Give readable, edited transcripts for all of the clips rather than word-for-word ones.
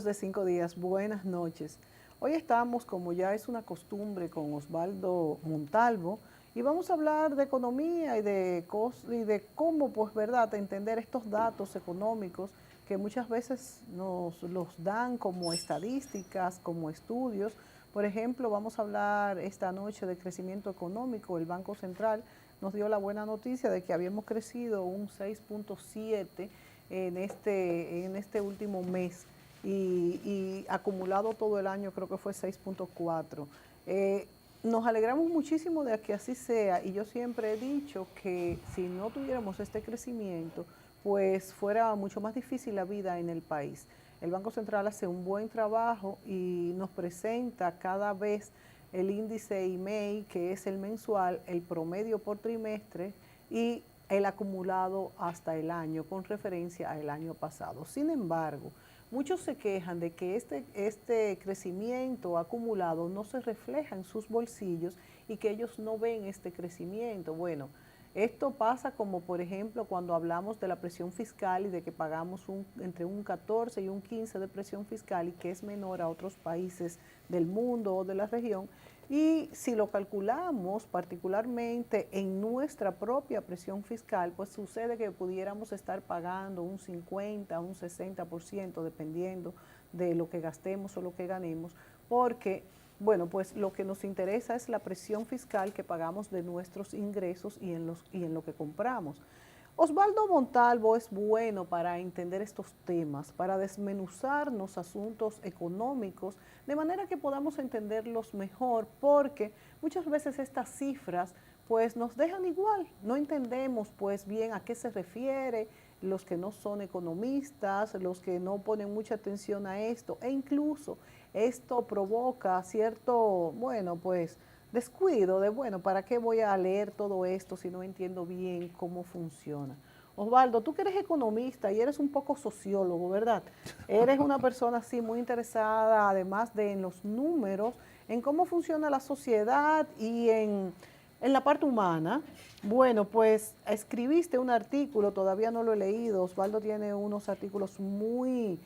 amigos de 5 días, buenas noches. Hoy estamos, como ya es una costumbre, con Osvaldo Montalvo y vamos a hablar de economía y de cómo, pues, verdad, entender estos datos económicos que muchas veces nos los dan como estadísticas, como estudios. Por ejemplo, vamos a hablar esta noche de crecimiento económico. El Banco Central nos dio la buena noticia de que habíamos crecido un 6.7 en este último mes y acumulado todo el año creo que fue 6.4. Nos alegramos muchísimo de que así sea y yo siempre he dicho que si no tuviéramos este crecimiento, pues fuera mucho más difícil la vida en el país. El Banco Central hace un buen trabajo y nos presenta cada vez el índice IMEI, que es el mensual, el promedio por trimestre y el acumulado hasta el año con referencia al año pasado. Sin embargo, muchos se quejan de que este crecimiento acumulado no se refleja en sus bolsillos y que ellos no ven este crecimiento. Bueno, esto pasa como, por ejemplo, cuando hablamos de la presión fiscal y de que pagamos entre un 14 y un 15 de presión fiscal y que es menor a otros países del mundo o de la región. Y si lo calculamos particularmente en nuestra propia presión fiscal, pues sucede que pudiéramos estar pagando un 50, un 60%, dependiendo de lo que gastemos o lo que ganemos, porque, bueno, pues lo que nos interesa es la presión fiscal que pagamos de nuestros ingresos y en lo que compramos. Osvaldo Montalvo es bueno para entender estos temas, para desmenuzarnos asuntos económicos, de manera que podamos entenderlos mejor, porque muchas veces estas cifras pues nos dejan igual, no entendemos pues bien a qué se refiere, los que no son economistas, los que no ponen mucha atención a esto, e incluso esto provoca cierto, bueno, pues descuido de, bueno, ¿para qué voy a leer todo esto si no entiendo bien cómo funciona? Osvaldo, tú que eres economista y eres un poco sociólogo, ¿verdad? Eres una persona así muy interesada, además de en los números, en cómo funciona la sociedad y en la parte humana. Bueno, pues escribiste un artículo, todavía no lo he leído. Osvaldo tiene unos artículos muy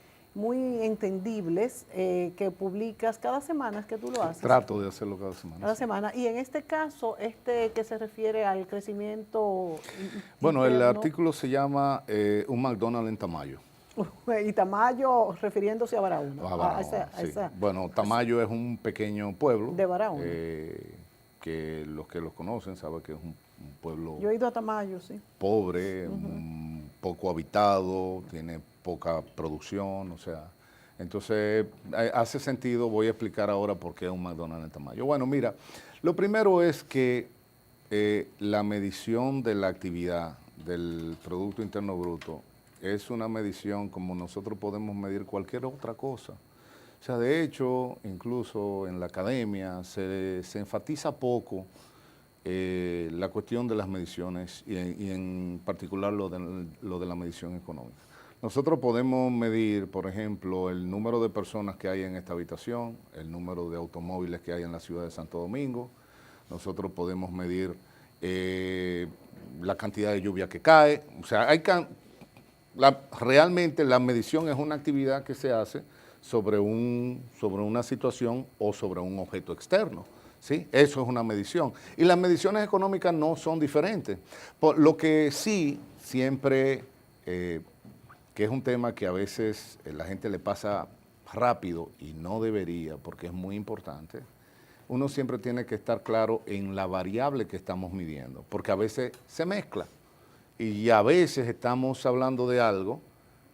entendibles que publicas cada semana, ¿es que tú lo haces? Trato de hacerlo cada semana. Cada semana. Y en este caso, que se refiere al crecimiento Bueno, el interno, artículo se llama Un McDonald's en Tamayo. y Tamayo refiriéndose a Barahona. Barahona, sí. Bueno, Tamayo es un pequeño pueblo. De Barahona. Que los que los conocen saben que es un pueblo. Yo he ido a Tamayo, sí. Pobre, poco habitado, tiene poca producción, o sea. Entonces, hace sentido, voy a explicar ahora por qué es un McDonald's en Tamayo. Bueno, mira, lo primero es que la medición de la actividad del Producto Interno Bruto es una medición como nosotros podemos medir cualquier otra cosa. O sea, de hecho, incluso en la academia se enfatiza poco la cuestión de las mediciones y en particular lo de la medición económica. Nosotros podemos medir, por ejemplo, el número de personas que hay en esta habitación, el número de automóviles que hay en la ciudad de Santo Domingo. Nosotros podemos medir la cantidad de lluvia que cae. O sea, realmente la medición es una actividad que se hace sobre una situación o sobre un objeto externo. ¿Sí? Eso es una medición. Y las mediciones económicas no son diferentes. Por lo que sí, siempre, que es un tema que a veces la gente le pasa rápido y no debería, porque es muy importante, uno siempre tiene que estar claro en la variable que estamos midiendo, porque a veces se mezcla. Y a veces estamos hablando de algo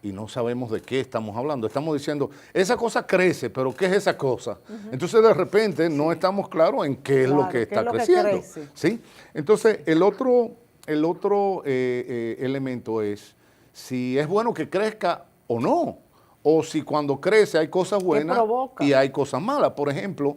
y no sabemos de qué estamos hablando. Estamos diciendo, esa cosa crece, pero ¿qué es esa cosa? Entonces, de repente, no estamos claros en qué es lo que está creciendo. ¿Sí? Entonces, el otro elemento es si es bueno que crezca o no, o si cuando crece hay cosas buenas y hay cosas malas. Por ejemplo,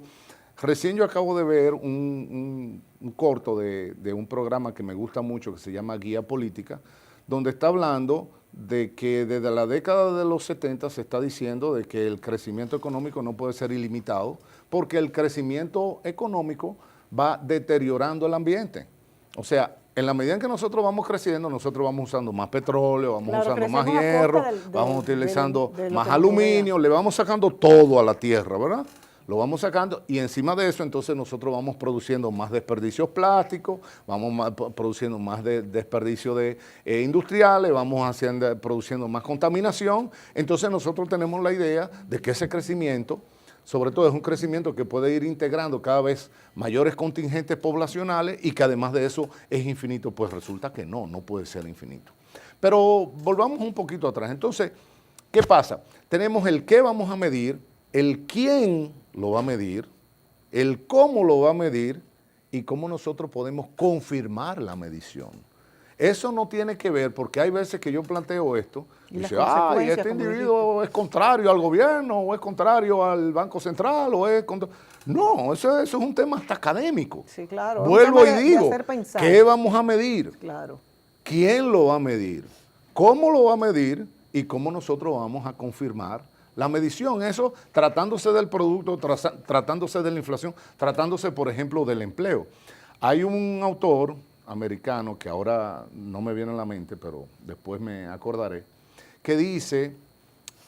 recién yo acabo de ver un corto de un programa que me gusta mucho, que se llama Guía Política, donde está hablando de que desde la década de los 70 se está diciendo de que el crecimiento económico no puede ser ilimitado, porque el crecimiento económico va deteriorando el ambiente. O sea, en la medida en que nosotros vamos creciendo, nosotros vamos usando más petróleo, vamos Claro, usando más crecemos a hierro, costa vamos utilizando de lo más que nos aluminio, le vamos sacando todo a la tierra, ¿verdad? Lo vamos sacando y encima de eso entonces nosotros vamos produciendo más desperdicios plásticos, produciendo más desperdicios industriales, vamos produciendo más contaminación. Entonces nosotros tenemos la idea de que ese crecimiento, sobre todo es un crecimiento que puede ir integrando cada vez mayores contingentes poblacionales y que además de eso es infinito. Pues resulta que no puede ser infinito. Pero volvamos un poquito atrás. Entonces, ¿qué pasa? Tenemos el qué vamos a medir, el quién lo va a medir, el cómo lo va a medir y cómo nosotros podemos confirmar la medición. Eso no tiene que ver, porque hay veces que yo planteo esto y dice, ay, este individuo es contrario al gobierno, o es contrario al Banco Central, o es contra... No, eso es un tema hasta académico. Sí, claro. Vuelvo y digo, ¿qué vamos a medir? Claro. ¿Quién lo va a medir? ¿Cómo lo va a medir? Y cómo nosotros vamos a confirmar la medición. Eso tratándose del producto, tratándose de la inflación, tratándose, por ejemplo, del empleo. Hay un autor americano, que ahora no me viene a la mente, pero después me acordaré, que dice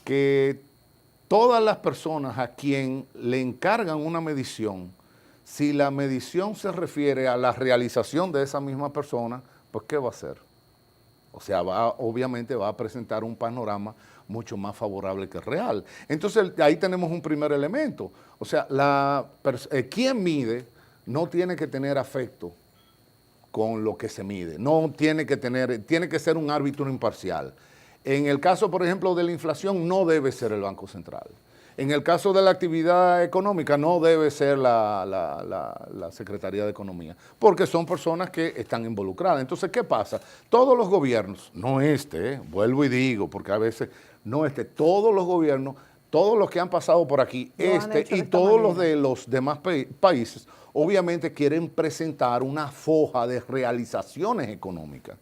que todas las personas a quien le encargan una medición, si la medición se refiere a la realización de esa misma persona, pues ¿qué va a hacer? O sea, obviamente va a presentar un panorama mucho más favorable que real. Entonces, ahí tenemos un primer elemento. O sea, quien mide no tiene que tener afecto con lo que se mide. No tiene que ser un árbitro imparcial. En el caso, por ejemplo, de la inflación, no debe ser el Banco Central. En el caso de la actividad económica, no debe ser la Secretaría de Economía, porque son personas que están involucradas. Entonces, ¿qué pasa? Todos los gobiernos, no vuelvo y digo, porque a veces, todos los gobiernos, todos los que han pasado por aquí, y todos los de los demás países, obviamente quieren presentar una foja de realizaciones económicas,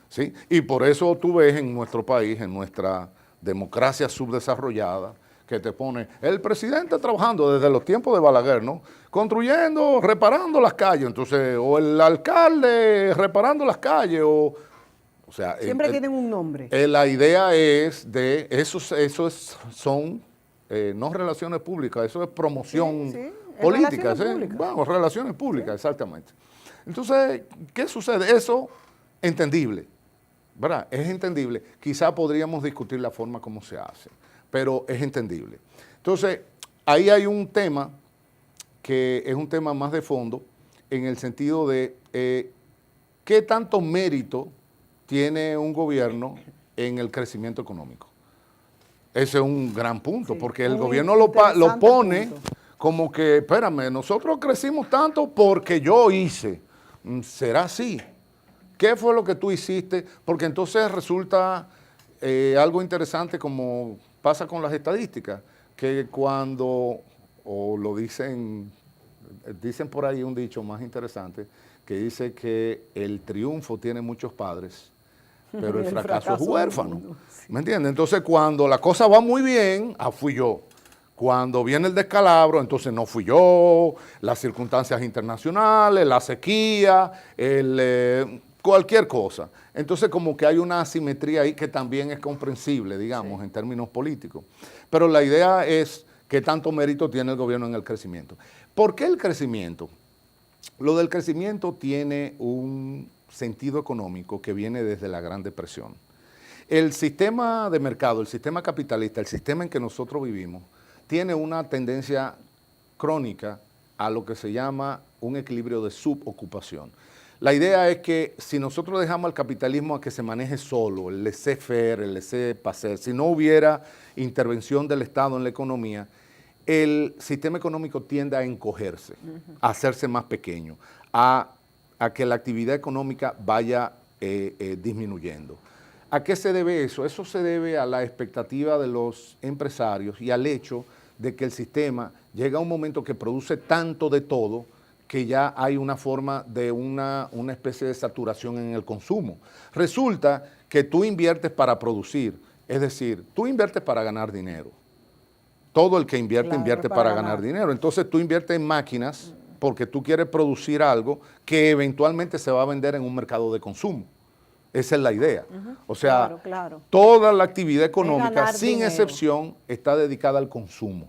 ¿sí? Y por eso tú ves en nuestro país, en nuestra democracia subdesarrollada, que te pone el presidente trabajando desde los tiempos de Balaguer, ¿no? Construyendo, reparando las calles, entonces, o el alcalde reparando las calles, o sea... Siempre tienen un nombre. La idea es son no relaciones públicas, eso es promoción política, bueno, relaciones públicas, exactamente. Entonces, ¿qué sucede? Eso, entendible, ¿verdad? Es entendible. Quizá podríamos discutir la forma como se hace, pero es entendible. Entonces, ahí hay un tema que es un tema más de fondo, en el sentido de qué tanto mérito tiene un gobierno en el crecimiento económico. Ese es un gran punto, porque el gobierno lo pone como que, espérame, nosotros crecimos tanto porque yo hice. ¿Será así? ¿Qué fue lo que tú hiciste? Porque entonces resulta algo interesante, como pasa con las estadísticas, que cuando, o lo dicen por ahí un dicho más interesante, que dice que el triunfo tiene muchos padres, pero el fracaso es huérfano. ¿Me entiendes? Entonces, cuando la cosa va muy bien, fui yo. Cuando viene el descalabro, entonces no fui yo, las circunstancias internacionales, la sequía, cualquier cosa. Entonces, como que hay una asimetría ahí que también es comprensible, digamos, en términos políticos. Pero la idea es qué tanto mérito tiene el gobierno en el crecimiento. ¿Por qué el crecimiento? Lo del crecimiento tiene un sentido económico que viene desde la Gran Depresión. El sistema de mercado, el sistema capitalista, el sistema en que nosotros vivimos, tiene una tendencia crónica a lo que se llama un equilibrio de subocupación. La idea es que si nosotros dejamos al capitalismo a que se maneje solo, el laissez-faire, el laissez-passer, si no hubiera intervención del Estado en la economía, el sistema económico tiende a encogerse, a hacerse más pequeño, a que la actividad económica vaya disminuyendo. ¿A qué se debe eso? Eso se debe a la expectativa de los empresarios y al hecho de que el sistema llega a un momento que produce tanto de todo que ya hay una forma de una especie de saturación en el consumo. Resulta que tú inviertes para producir, es decir, tú inviertes para ganar dinero. Todo el que invierte, invierte para ganar dinero. Entonces tú inviertes en máquinas porque tú quieres producir algo que eventualmente se va a vender en un mercado de consumo. Esa es la idea. O sea, claro. toda la actividad económica, ganar sin dinero. excepción, está dedicada al consumo.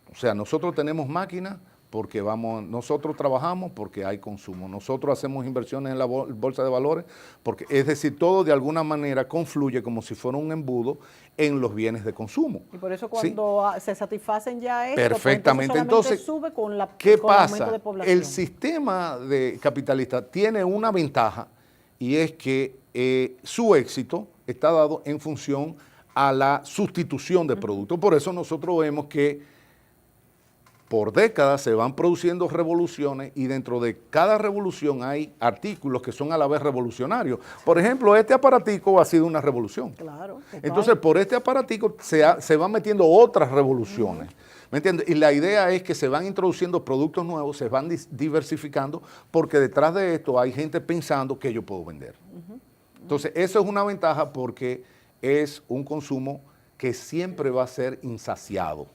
O sea, nosotros tenemos máquinas porque nosotros trabajamos porque hay consumo, nosotros hacemos inversiones en la bolsa de valores, porque, es decir, todo de alguna manera confluye como si fuera un embudo en los bienes de consumo. Y por eso cuando se satisfacen ya esto, perfectamente. Pues entonces sube con el aumento de población. El sistema capitalista tiene una ventaja y es que su éxito está dado en función a la sustitución de productos. Por eso nosotros vemos que por décadas se van produciendo revoluciones y dentro de cada revolución hay artículos que son a la vez revolucionarios. Por ejemplo, este aparatico ha sido una revolución. Claro, total. Entonces, por este aparatico se van metiendo otras revoluciones. ¿Me entiendes? Y la idea es que se van introduciendo productos nuevos, se van diversificando, porque detrás de esto hay gente pensando que yo puedo vender. Entonces, eso es una ventaja porque es un consumo que siempre va a ser insaciado.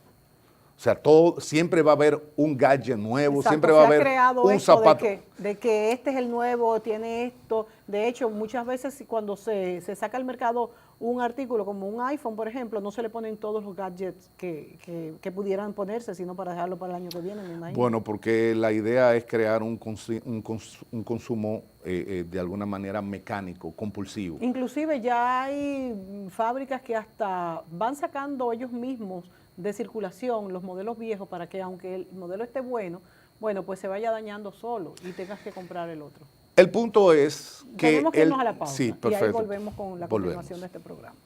O sea, siempre va a haber un gadget nuevo, Exacto, siempre va a haber un zapato. De que este es el nuevo, tiene esto. De hecho, muchas veces cuando se saca al mercado un artículo como un iPhone, por ejemplo, no se le ponen todos los gadgets que pudieran ponerse, sino para dejarlo para el año que viene, me imagino. Bueno, porque la idea es crear un consumo de alguna manera mecánico, compulsivo. Inclusive ya hay fábricas que hasta van sacando ellos mismos de circulación los modelos viejos para que aunque el modelo esté bueno, pues se vaya dañando solo y tengas que comprar el otro. El punto es que... Tenemos que irnos a la pausa. Sí, perfecto. Y ahí volvemos con la continuación de este programa.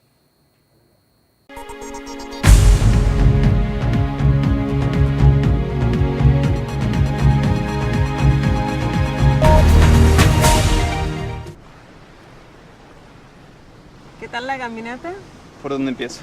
¿Qué tal la caminata? ¿Por dónde empiezo?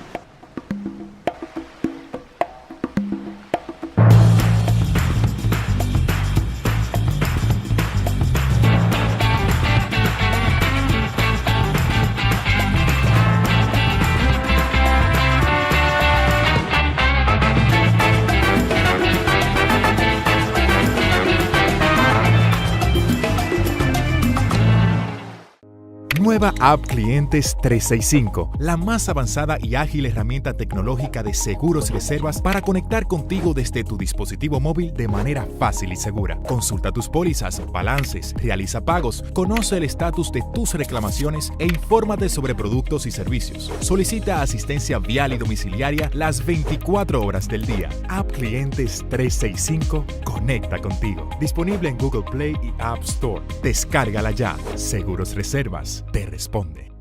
Nueva App Clientes 365, la más avanzada y ágil herramienta tecnológica de seguros y reservas para conectar contigo desde tu dispositivo móvil de manera fácil y segura. Consulta tus pólizas, balances, realiza pagos, conoce el estatus de tus reclamaciones e infórmate sobre productos y servicios. Solicita asistencia vial y domiciliaria las 24 horas del día. App Clientes 365 conecta contigo. Disponible en Google Play y App Store. Descárgala ya. Seguros Reservas te responde.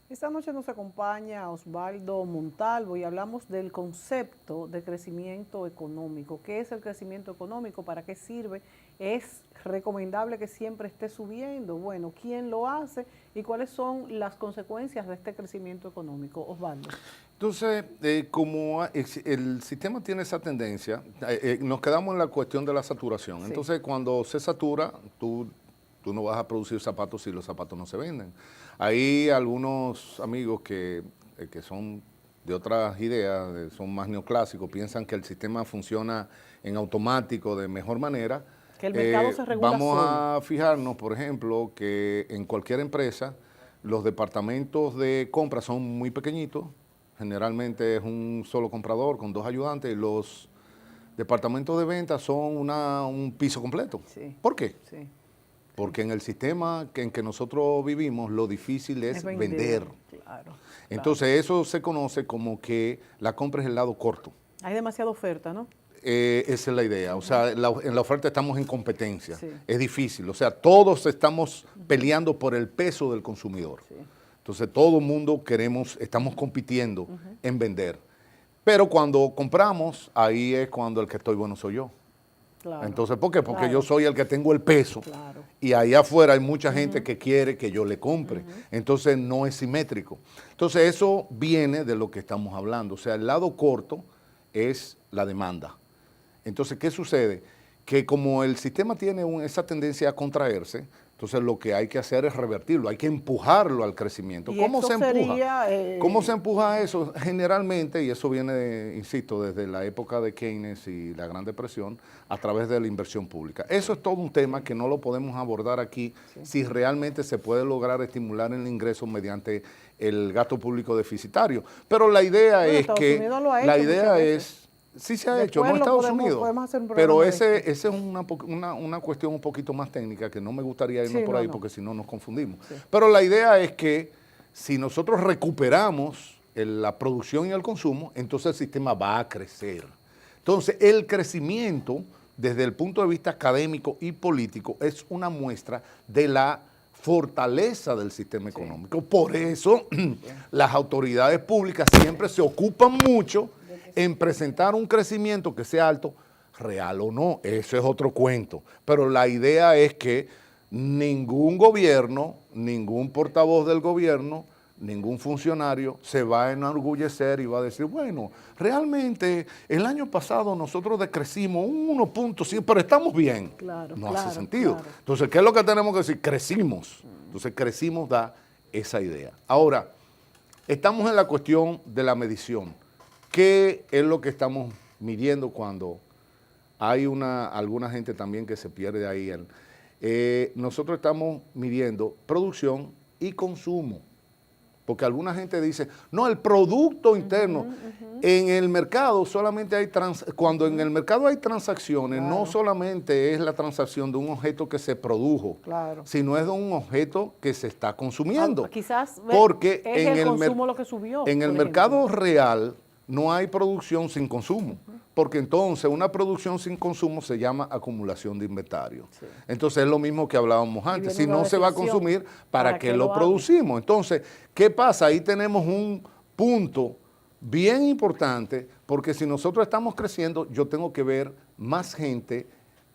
Esta noche nos acompaña Osvaldo Montalvo y hablamos del concepto de crecimiento económico. ¿Qué es el crecimiento económico? ¿Para qué sirve? ¿Es recomendable que siempre esté subiendo? Bueno, ¿quién lo hace? ¿Y cuáles son las consecuencias de este crecimiento económico? Osvaldo. Entonces, como el sistema tiene esa tendencia, nos quedamos en la cuestión de la saturación. Sí. Entonces, cuando se satura, tú no vas a producir zapatos si los zapatos no se venden. Hay algunos amigos que son de otras ideas, son más neoclásicos, piensan que el sistema funciona en automático de mejor manera. Que el mercado se regula Vamos solo. a fijarnos, por ejemplo, que en cualquier empresa los departamentos de compra son muy pequeñitos, generalmente es un solo comprador con 2 ayudantes, y los departamentos de venta son un piso completo. Sí. ¿Por qué? Sí. Porque en el sistema en que nosotros vivimos, lo difícil es vender. Claro, Entonces, eso se conoce como que la compra es el lado corto. Hay demasiada oferta, ¿no? Esa es la idea. O sea, en la oferta estamos en competencia. Sí. Es difícil. O sea, todos estamos peleando por el peso del consumidor. Sí. Entonces, todo el mundo estamos compitiendo en vender. Pero cuando compramos, ahí es cuando el que estoy bueno soy yo. Claro. Entonces, ¿por qué? Porque Claro. yo soy el que tengo el peso. Claro. Y ahí afuera hay mucha gente que quiere que yo le compre. Entonces, no es simétrico. Entonces, eso viene de lo que estamos hablando. O sea, el lado corto es la demanda. Entonces, ¿qué sucede? Que como el sistema tiene esa tendencia a contraerse, Entonces lo que hay que hacer es revertirlo, hay que empujarlo al crecimiento. Y ¿Cómo esto se empuja? sería, ¿Cómo se empuja eso? Generalmente, y eso viene, insisto, desde la época de Keynes y la Gran Depresión, a través de la inversión pública. Eso es todo un tema que no lo podemos abordar aquí si realmente se puede lograr estimular el ingreso mediante el gasto público deficitario. Pero la idea Bueno, es Estados que, Unidos lo ha la hecho idea muchas es... veces. Sí se ha Después hecho, no en lo Estados podemos- Unidos, podemos hacer un pero programa de esa es una cuestión un poquito más técnica que no me gustaría irnos Sí, por no, ahí no. porque si no nos confundimos. Sí. Pero la idea es que si nosotros recuperamos la producción y el consumo, entonces el sistema va a crecer. Entonces el crecimiento desde el punto de vista académico y político es una muestra de la fortaleza del sistema económico. Por eso las autoridades públicas siempre se ocupan mucho en presentar un crecimiento que sea alto, real o no, eso es otro cuento. Pero la idea es que ningún gobierno, ningún portavoz del gobierno, ningún funcionario se va a enorgullecer y va a decir, bueno, realmente el año pasado nosotros decrecimos un 1.5, pero estamos bien. Claro, no claro, hace sentido. claro. Entonces, ¿qué es lo que tenemos que decir? Crecimos. Entonces, crecimos da esa idea. Ahora, estamos en la cuestión de la medición. ¿Qué es lo que estamos midiendo cuando hay alguna gente también que se pierde ahí? Nosotros estamos midiendo producción y consumo. Porque alguna gente dice, no, el producto interno. En el mercado solamente hay, cuando en el mercado hay transacciones, Claro. no solamente es la transacción de un objeto que se produjo, Claro. sino es de un objeto que se está consumiendo. Quizás Porque es en el el consumo lo que subió. en el por mercado ejemplo. real no hay producción sin consumo, porque entonces una producción sin consumo se llama acumulación de inventario. Sí. Entonces es lo mismo que hablábamos antes, viene si una no se va a definición, consumir, ¿para qué lo hago? producimos? Entonces, ¿qué pasa? Ahí tenemos un punto bien importante, porque si nosotros estamos creciendo, yo tengo que ver más gente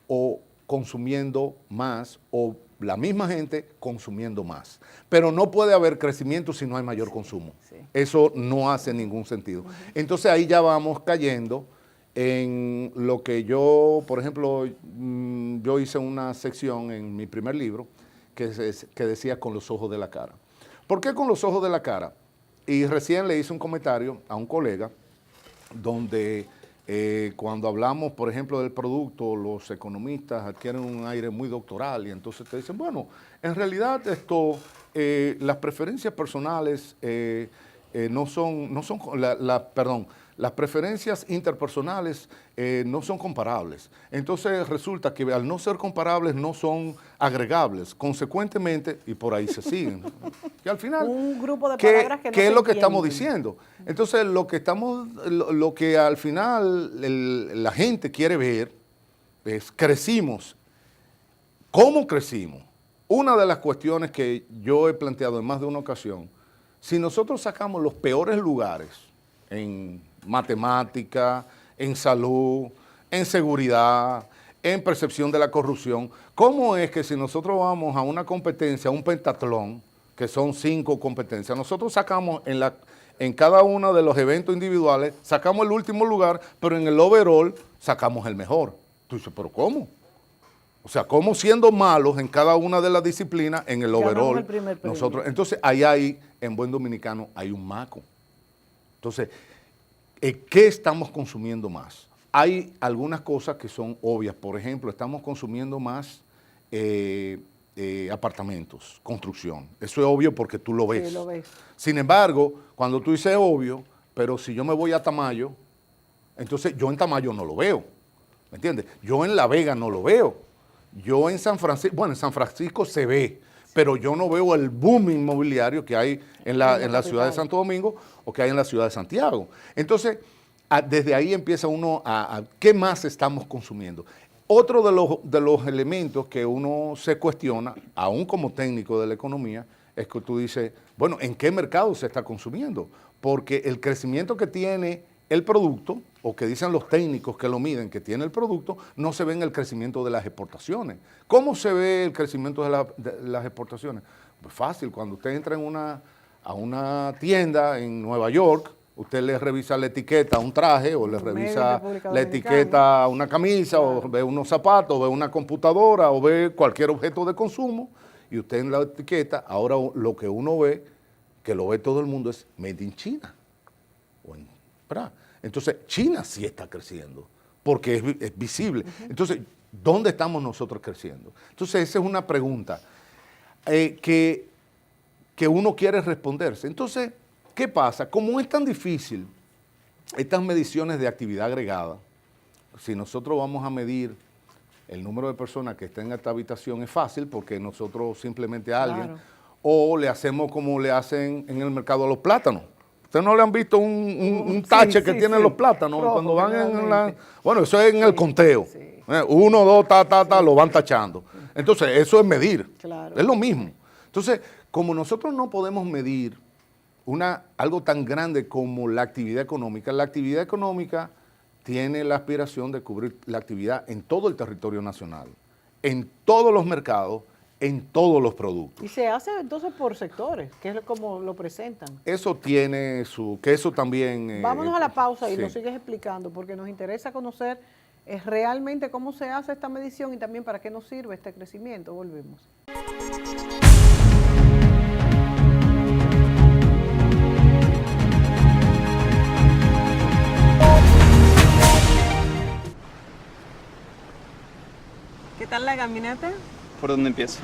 o consumiendo más o la misma gente consumiendo más. Pero no puede haber crecimiento si no hay mayor consumo. sí. Eso no hace ningún sentido. Entonces ahí ya vamos cayendo en lo que yo, por ejemplo, yo hice una sección en mi primer libro que decía con los ojos de la cara. ¿Por qué con los ojos de la cara? Y recién le hice un comentario a un colega donde cuando hablamos, por ejemplo, del producto, los economistas adquieren un aire muy doctoral y entonces te dicen, bueno, en realidad las preferencias personales las preferencias interpersonales no son comparables. Entonces resulta que al no ser comparables no son agregables. Consecuentemente, y por ahí se siguen. Y al final, Un grupo de ¿qué, palabras que no qué es se lo que estamos entienden. diciendo? Entonces lo que al final la gente quiere ver es crecimos. ¿Cómo crecimos? Una de las cuestiones que yo he planteado en más de una ocasión, si nosotros sacamos los peores lugares en matemática, en salud, en seguridad, en percepción de la corrupción, ¿cómo es que si nosotros vamos a una competencia, a un pentatlón, que son 5 competencias, nosotros sacamos en cada uno de los eventos individuales, sacamos el último lugar, pero en el overall sacamos el mejor? Tú dices, ¿pero cómo? O sea, ¿cómo siendo malos en cada una de las disciplinas, en el Ganamos overall, el primer premio. nosotros? Entonces, ahí hay, en buen dominicano, hay un maco. Entonces, ¿qué estamos consumiendo más? Hay algunas cosas que son obvias. Por ejemplo, estamos consumiendo más apartamentos, construcción. Eso es obvio porque tú lo ves. Sí, lo ves. Sin embargo, cuando tú dices obvio, pero si yo me voy a Tamayo, entonces yo en Tamayo no lo veo. ¿Me entiendes? Yo en La Vega no lo veo. Yo en San Francisco, bueno, en San Francisco se ve, pero yo no veo el boom inmobiliario que hay en la ciudad de Santo Domingo o que hay en la ciudad de Santiago. Entonces, desde ahí empieza uno a ¿qué más estamos consumiendo? Otro de los elementos que uno se cuestiona, aún como técnico de la economía, es que tú dices, bueno, ¿en qué mercado se está consumiendo? Porque el crecimiento que tiene el producto, o que dicen los técnicos que lo miden, que tiene el producto, no se ve en el crecimiento de las exportaciones. ¿Cómo se ve el crecimiento de las exportaciones? Pues fácil, cuando usted entra a una tienda en Nueva York, Usted le revisa la etiqueta a un traje o le Medio revisa República la Dominicana. etiqueta a una camisa Claro. o ve unos zapatos, o ve una computadora o ve cualquier objeto de consumo y usted en la etiqueta, ahora lo que uno ve, que lo ve todo el mundo, es Made in China. ¿Verdad? Entonces, China sí está creciendo porque es visible. Entonces, ¿dónde estamos nosotros creciendo? Entonces, esa es una pregunta que uno quiere responderse. Entonces, ¿qué pasa? Como es tan difícil estas mediciones de actividad agregada, si nosotros vamos a medir el número de personas que están en esta habitación, es fácil porque nosotros simplemente a alguien, Claro. o le hacemos como le hacen en el mercado a los plátanos. ¿Ustedes no le han visto un Sí, tache que sí, tienen sí. los plátanos? Rojo, Cuando van en la... generalmente. Bueno, eso es en el conteo. sí. 1, 2, lo van tachando. Entonces, eso es medir. Claro. Es lo mismo. Entonces, como nosotros no podemos medir algo tan grande como la actividad económica tiene la aspiración de cubrir la actividad en todo el territorio nacional, en todos los mercados, en todos los productos. Y se hace entonces por sectores, que es como lo presentan. Eso tiene que eso también... Vámonos a la pausa y sí. nos sigues explicando, porque nos interesa conocer realmente cómo se hace esta medición y también para qué nos sirve este crecimiento. Volvemos. ¿Qué tal la caminata? ¿Por dónde empiezo?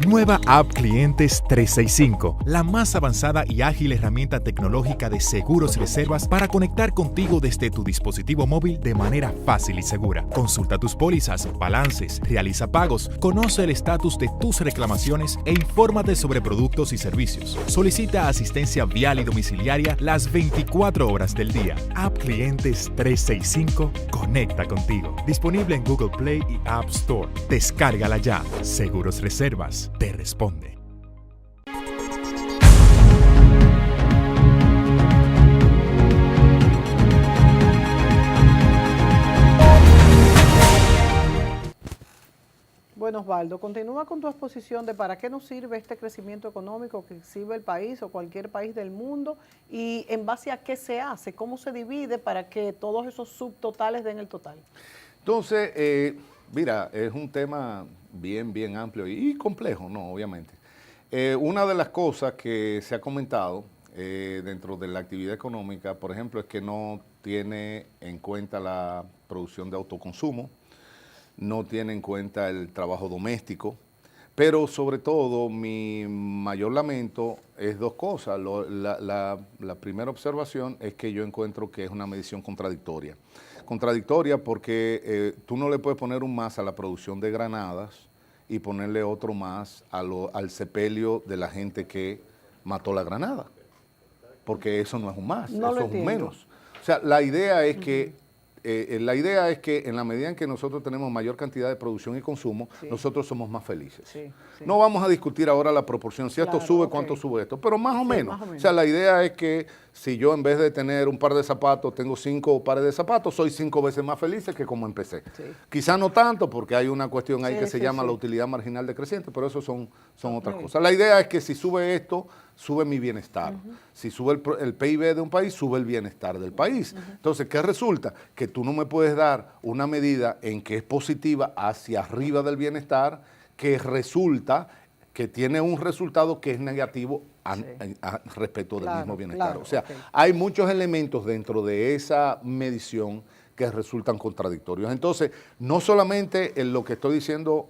Nueva App Clientes 365, la más avanzada y ágil herramienta tecnológica de seguros y reservas para conectar contigo desde tu dispositivo móvil de manera fácil y segura. Consulta tus pólizas, balances, realiza pagos, conoce el estatus de tus reclamaciones e infórmate sobre productos y servicios. Solicita asistencia vial y domiciliaria las 24 horas del día. App Clientes 365 conecta contigo. Disponible en Google Play y App Store. Descárgala ya. Seguros Reservas te responde. Bueno, Osvaldo, continúa con tu exposición de para qué nos sirve este crecimiento económico que exhibe el país o cualquier país del mundo y en base a qué se hace, cómo se divide para que todos esos subtotales den el total. Entonces, mira, es un tema bien amplio y complejo, ¿no? Obviamente. Una de las cosas que se ha comentado dentro de la actividad económica, por ejemplo, es que no tiene en cuenta la producción de autoconsumo, no tiene en cuenta el trabajo doméstico, pero sobre todo mi mayor lamento es dos cosas. La primera observación es que yo encuentro que es una medición contradictoria. Contradictoria porque tú no le puedes poner un más a la producción de granadas y ponerle otro más al sepelio de la gente que mató la granada, porque eso no es un más, No lo eso es un entiendo. menos. O sea, la idea es que en la medida en que nosotros tenemos mayor cantidad de producción y consumo, Sí. nosotros somos más felices. Sí, sí. No vamos a discutir ahora la proporción, si esto Claro, sube, ok. cuánto sube esto, pero más o Sí, menos. más o menos. O sea, la idea es que si yo en vez de tener un par de zapatos, tengo 5 pares de zapatos, soy 5 veces más feliz que como empecé. Sí. Quizá no tanto, porque hay una cuestión ahí Sí, que se sí, llama sí. la utilidad marginal decreciente, pero eso son otras Ok. cosas. La idea es que si sube esto, sube mi bienestar. Si sube el PIB de un país, sube el bienestar del país. Entonces, ¿qué resulta? Que tú no me puedes dar una medida en que es positiva hacia arriba del bienestar, que resulta que tiene un resultado que es negativo respecto del Claro, mismo bienestar. claro, O sea, ok. hay muchos elementos dentro de esa medición que resultan contradictorios. Entonces, no solamente en lo que estoy diciendo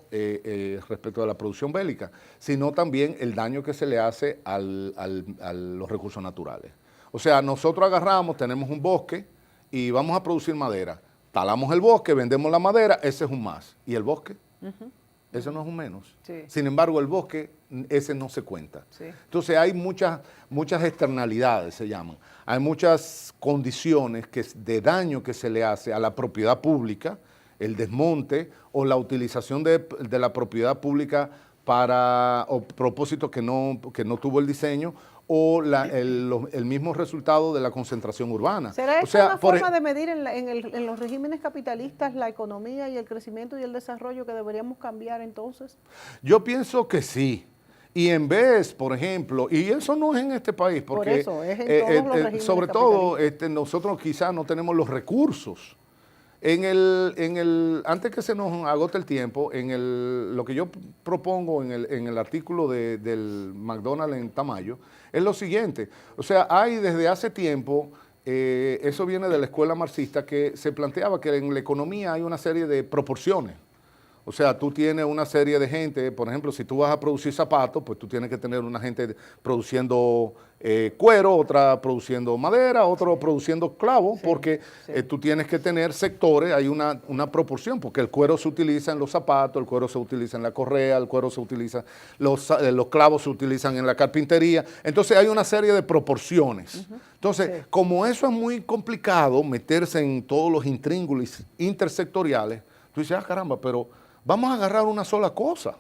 respecto de la producción bélica, sino también el daño que se le hace a los recursos naturales. O sea, nosotros agarramos, tenemos un bosque y vamos a producir madera. Talamos el bosque, vendemos la madera, ese es un más. ¿Y el bosque? Ese no es un menos. Sí. Sin embargo, el bosque, ese no se cuenta. Sí. Entonces hay muchas externalidades, se llaman. Hay muchas condiciones de daño que se le hace a la propiedad pública el desmonte o la utilización de la propiedad pública para propósitos que no tuvo el diseño, o el mismo resultado de la concentración urbana. ¿Será o esta sea, una forma de medir en los regímenes capitalistas la economía y el crecimiento y el desarrollo que deberíamos cambiar entonces? Yo pienso que sí. Y en vez, por ejemplo, y eso no es en este país, porque por eso, es en todos los regímenes sobre todo nosotros quizás no tenemos los recursos. Antes que se nos agote el tiempo, lo que yo propongo en el artículo del McDonald's en Tamayo es lo siguiente. O sea, hay desde hace tiempo, eso viene de la escuela marxista, que se planteaba que en la economía hay una serie de proporciones. O sea, tú tienes una serie de gente, por ejemplo, si tú vas a producir zapatos, pues tú tienes que tener una gente produciendo cuero, otra produciendo madera, otro produciendo clavos, sí, porque sí, tú tienes que tener sectores, hay una proporción, porque el cuero se utiliza en los zapatos, el cuero se utiliza en la correa, el cuero se utiliza, los clavos se utilizan en la carpintería, entonces hay una serie de proporciones. Entonces, sí, como eso es muy complicado, meterse en todos los intríngulis intersectoriales, tú dices, caramba, pero vamos a agarrar una sola cosa,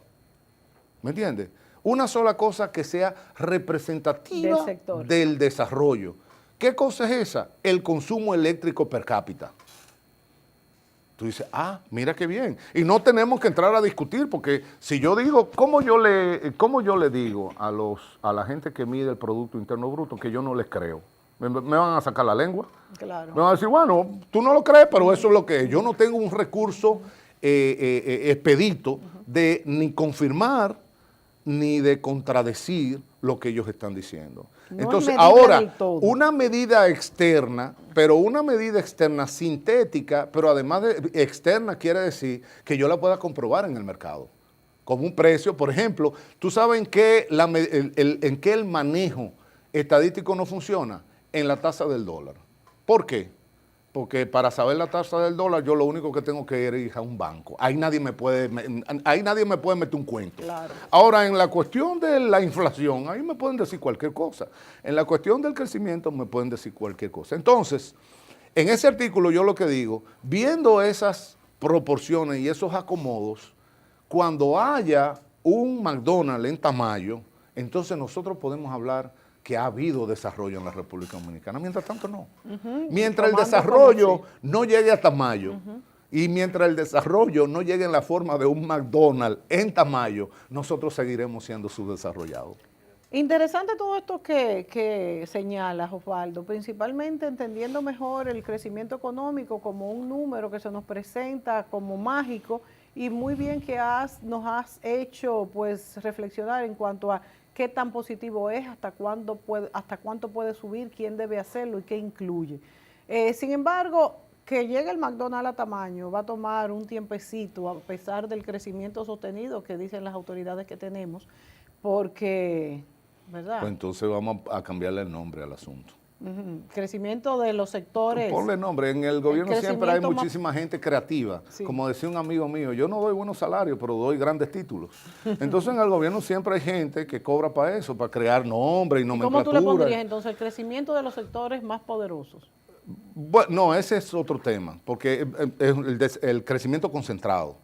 ¿me entiendes? Una sola cosa que sea representativa del desarrollo. ¿Qué cosa es esa? El consumo eléctrico per cápita. Tú dices, mira qué bien. Y no tenemos que entrar a discutir, porque si yo digo, ¿cómo yo le digo a la gente que mide el Producto Interno Bruto que yo no les creo? ¿Me van a sacar la lengua? Claro. Me van a decir, bueno, tú no lo crees, pero eso es lo que es. Yo no tengo un recurso expedito de ni confirmar ni de contradecir lo que ellos están diciendo. No. Entonces, ahora, una medida externa, pero una medida externa sintética, pero además de externa quiere decir que yo la pueda comprobar en el mercado. Como un precio, por ejemplo, ¿tú sabes en qué el manejo estadístico no funciona? En la tasa del dólar. ¿Por qué? Porque para saber la tasa del dólar, yo lo único que tengo que ir a un banco. Ahí nadie me puede meter un cuento. Claro. Ahora, en la cuestión de la inflación, ahí me pueden decir cualquier cosa. En la cuestión del crecimiento, me pueden decir cualquier cosa. Entonces, en ese artículo yo lo que digo, viendo esas proporciones y esos acomodos, cuando haya un McDonald's en Tamayo, entonces nosotros podemos hablar que ha habido desarrollo en la República Dominicana. Mientras tanto, no. Mientras el desarrollo no llegue a Tamayo, y mientras el desarrollo no llegue en la forma de un McDonald's en Tamayo, nosotros seguiremos siendo subdesarrollados. Interesante todo esto que señalas, Osvaldo, principalmente entendiendo mejor el crecimiento económico como un número que se nos presenta como mágico, y muy bien que nos has hecho pues reflexionar en cuanto a qué tan positivo es, hasta cuánto puede subir, quién debe hacerlo y qué incluye. Sin embargo, que llegue el McDonald's a Tamayo va a tomar un tiempecito, a pesar del crecimiento sostenido que dicen las autoridades que tenemos, porque, ¿verdad? Pues entonces vamos a cambiarle el nombre al asunto. Crecimiento de los sectores. Ponle nombre, en el gobierno siempre hay muchísima gente creativa. Sí. Como decía un amigo mío, yo no doy buenos salarios, pero doy grandes títulos. Entonces en el gobierno siempre hay gente que cobra para eso, para crear nombre y nomenclatura. ¿Cómo tú le pondrías entonces el crecimiento de los sectores más poderosos? Bueno, no, ese es otro tema, porque es el crecimiento concentrado.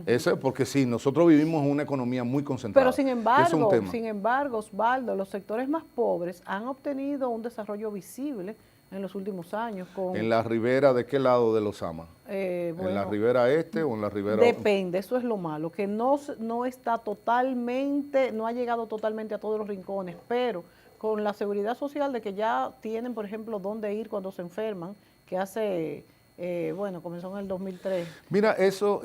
Eso es porque sí, nosotros vivimos en una economía muy concentrada. Pero sin embargo, Osvaldo, los sectores más pobres han obtenido un desarrollo visible en los últimos años. ¿En la ribera de qué lado de los Ama? Bueno, ¿en la ribera este o en la ribera...? Depende, eso es lo malo, que no está totalmente, no ha llegado totalmente a todos los rincones, pero con la seguridad social de que ya tienen, por ejemplo, dónde ir cuando se enferman, que hace... bueno, comenzó en el 2003. Mira, eso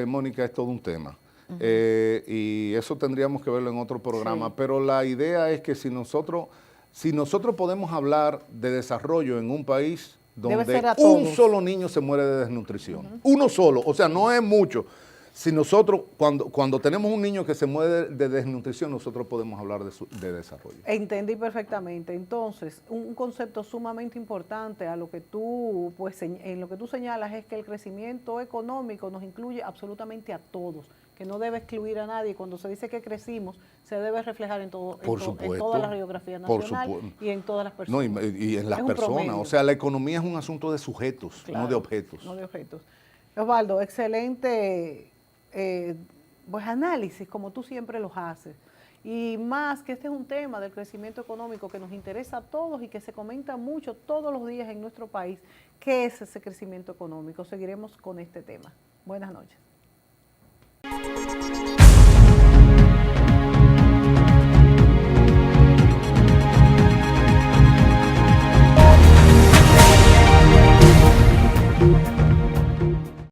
Mónica, es todo un tema. Y eso tendríamos que verlo en otro programa. Sí. Pero la idea es que si nosotros podemos hablar de desarrollo en un país donde un solo niño se muere de desnutrición, uno solo, o sea, no es mucho. Si nosotros, cuando tenemos un niño que se muere de desnutrición, nosotros podemos hablar de desarrollo. Entendí perfectamente. Entonces, un concepto sumamente importante a lo que tú, pues, en lo que tú señalas es que el crecimiento económico nos incluye absolutamente a todos, que no debe excluir a nadie. Cuando se dice que crecimos, se debe reflejar en toda la radiografía nacional y en todas las personas. No, y en las personas. O sea, la economía es un asunto de sujetos, claro, no de objetos. No de objetos. Osvaldo, excelente pues análisis, como tú siempre los haces. Y más que este es un tema del crecimiento económico que nos interesa a todos y que se comenta mucho todos los días en nuestro país. ¿Qué es ese crecimiento económico? Seguiremos con este tema. Buenas noches.